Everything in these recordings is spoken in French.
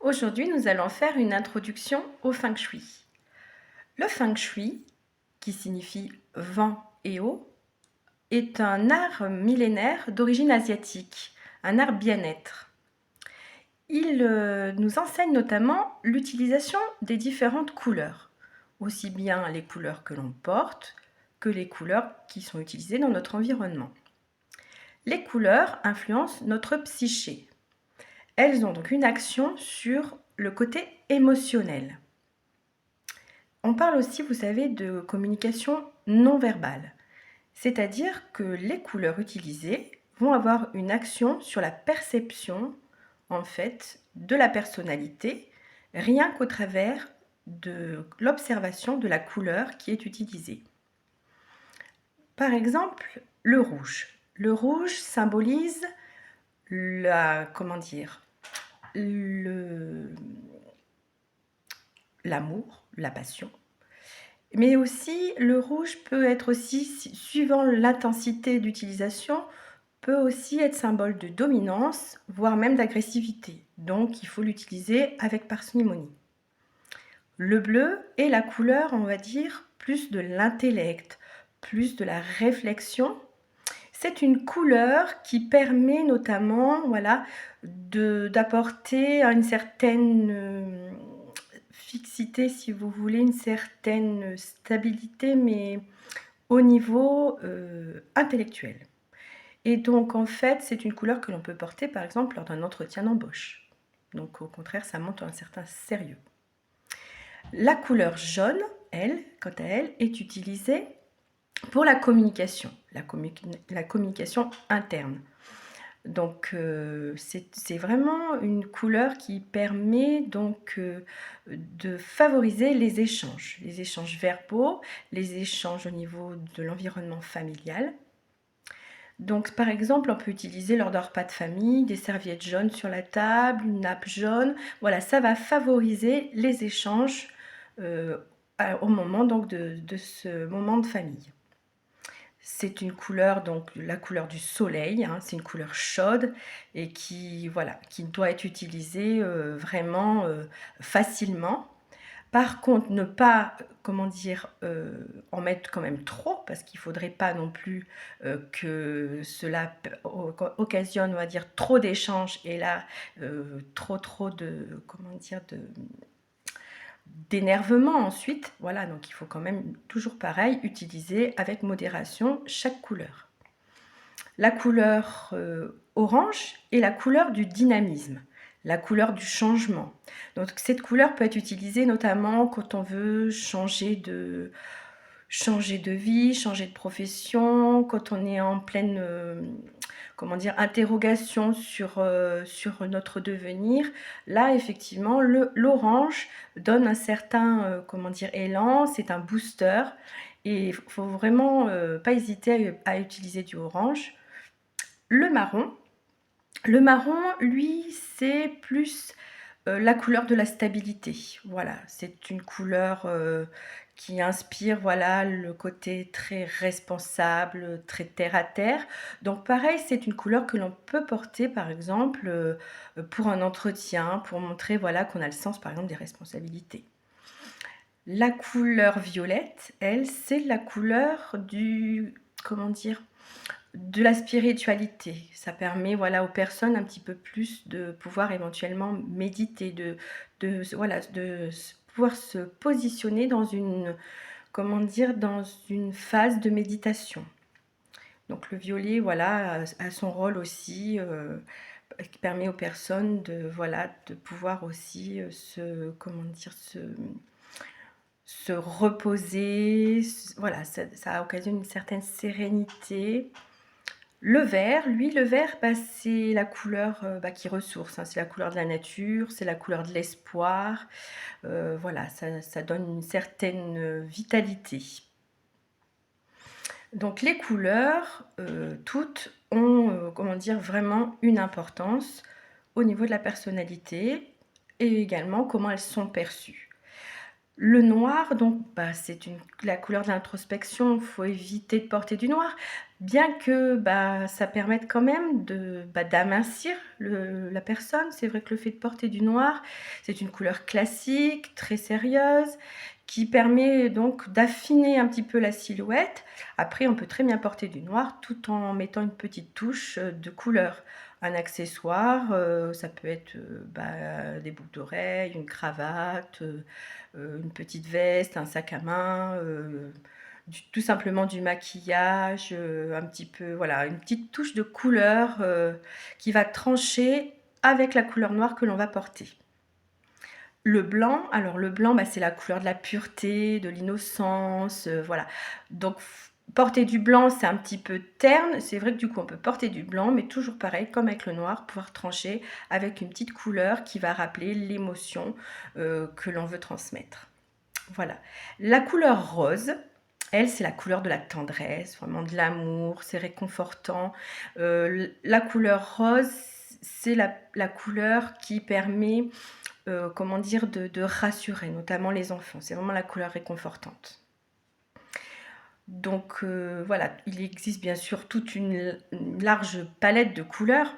Aujourd'hui, nous allons faire une introduction au Feng Shui. Le Feng Shui, qui signifie vent et eau, est un art millénaire d'origine asiatique, un art bien-être. Il nous enseigne notamment l'utilisation des différentes couleurs, aussi bien les couleurs que l'on porte que les couleurs qui sont utilisées dans notre environnement. Les couleurs influencent notre psyché. Elles ont donc une action sur le côté émotionnel. On parle aussi, vous savez, de communication non verbale, c'est-à-dire que les couleurs utilisées vont avoir une action sur la perception, en fait, de la personnalité, rien qu'au travers de l'observation de la couleur qui est utilisée. Par exemple, le rouge. Le rouge symbolise l'amour, la passion. Mais aussi, le rouge peut être aussi, suivant l'intensité d'utilisation, peut aussi être symbole de dominance, voire même d'agressivité. Donc, il faut l'utiliser avec parcimonie. Le bleu est la couleur, on va dire, plus de l'intellect, plus de la réflexion. C'est une couleur qui permet notamment, d'apporter une certaine fixité, si vous voulez, une certaine stabilité, mais au niveau intellectuel. Et donc, en fait, c'est une couleur que l'on peut porter, par exemple, lors d'un entretien d'embauche. Donc, au contraire, ça montre un certain sérieux. La couleur jaune, elle, quant à elle, est utilisée pour la communication interne. Donc, c'est vraiment une couleur qui permet donc de favoriser les échanges verbaux, les échanges au niveau de l'environnement familial. Donc, par exemple, on peut utiliser lors d'un repas de famille des serviettes jaunes sur la table, une nappe jaune. Voilà, ça va favoriser les échanges au moment donc de ce moment de famille. C'est une couleur, donc la couleur du soleil, hein, c'est une couleur chaude et qui doit être utilisée vraiment facilement. Par contre, ne pas, en mettre quand même trop, parce qu'il ne faudrait pas non plus que cela occasionne, on va dire, trop d'échanges et là, trop d'énervement ensuite. Voilà, donc il faut quand même toujours pareil, utiliser avec modération chaque couleur. La couleur orange est la couleur du dynamisme, la couleur du changement. Donc cette couleur peut être utilisée notamment quand on veut changer de vie, changer de profession, quand on est en pleine interrogation sur notre devenir. Là, effectivement, l'orange donne un certain élan, c'est un booster et il faut vraiment pas hésiter à utiliser du orange. Le marron, lui, c'est plus la couleur de la stabilité. Voilà, c'est une couleur qui inspire le côté très responsable, très terre à terre. Donc pareil, c'est une couleur que l'on peut porter par exemple pour un entretien, pour montrer qu'on a le sens par exemple des responsabilités. La couleur violette, elle, c'est la couleur de la spiritualité. Ça permet aux personnes un petit peu plus de pouvoir éventuellement méditer, de pouvoir se positionner dans une phase de méditation. Donc le violet a son rôle aussi qui permet aux personnes de pouvoir aussi se reposer. Voilà, ça occasionne une certaine sérénité. Le vert, c'est la couleur qui ressource, hein, c'est la couleur de la nature, c'est la couleur de l'espoir. Ça donne une certaine vitalité. Donc les couleurs, toutes ont vraiment une importance au niveau de la personnalité et également comment elles sont perçues. Le noir, donc, c'est la couleur de l'introspection. Il faut éviter de porter du noir. bien que ça permette quand même d'amincir la personne. C'est vrai que le fait de porter du noir, c'est une couleur classique, très sérieuse, qui permet donc d'affiner un petit peu la silhouette. Après, on peut très bien porter du noir tout en mettant une petite touche de couleur. Un accessoire, ça peut être des boucles d'oreilles, une cravate, une petite veste, un sac à main, tout simplement du maquillage, un petit peu, voilà, une petite touche de couleur qui va trancher avec la couleur noire que l'on va porter. Le blanc, alors le blanc, c'est la couleur de la pureté, de l'innocence, voilà. Donc porter du blanc, c'est un petit peu terne. C'est vrai que du coup, on peut porter du blanc, mais toujours pareil, comme avec le noir, pouvoir trancher avec une petite couleur qui va rappeler l'émotion que l'on veut transmettre. Voilà. La couleur rose, elle, c'est la couleur de la tendresse, vraiment de l'amour, c'est réconfortant. La couleur rose, c'est la couleur qui permet, comment dire, de rassurer, notamment les enfants. C'est vraiment la couleur réconfortante. Donc voilà, il existe bien sûr toute une large palette de couleurs.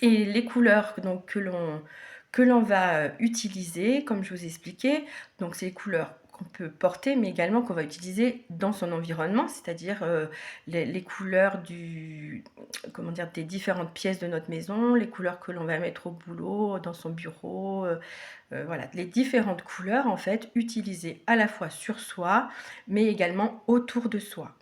Et les couleurs donc, que l'on va utiliser, comme je vous ai expliqué, donc c'est les couleurs qu'on peut porter, mais également qu'on va utiliser dans son environnement, c'est-à-dire les couleurs comment dire, des différentes pièces de notre maison, les couleurs que l'on va mettre au boulot, dans son bureau, voilà, les différentes couleurs en fait utilisées à la fois sur soi, mais également autour de soi.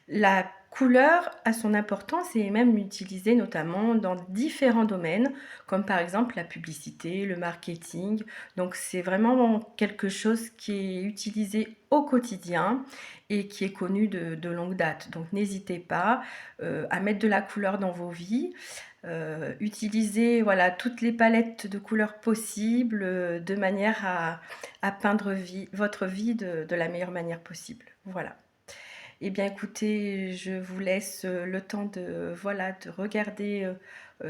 La couleur a son importance et est même utilisée notamment dans différents domaines, comme par exemple la publicité, le marketing. Donc c'est vraiment quelque chose qui est utilisé au quotidien et qui est connu de longue date. Donc n'hésitez pas à mettre de la couleur dans vos vies. Utilisez voilà, toutes les palettes de couleurs possibles de manière à peindre votre vie de la meilleure manière possible. Voilà. Eh bien écoutez, je vous laisse le temps voilà, de regarder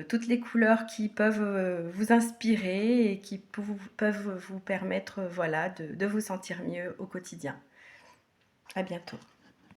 toutes les couleurs qui peuvent vous inspirer et qui peuvent vous permettre voilà, de vous sentir mieux au quotidien. À bientôt.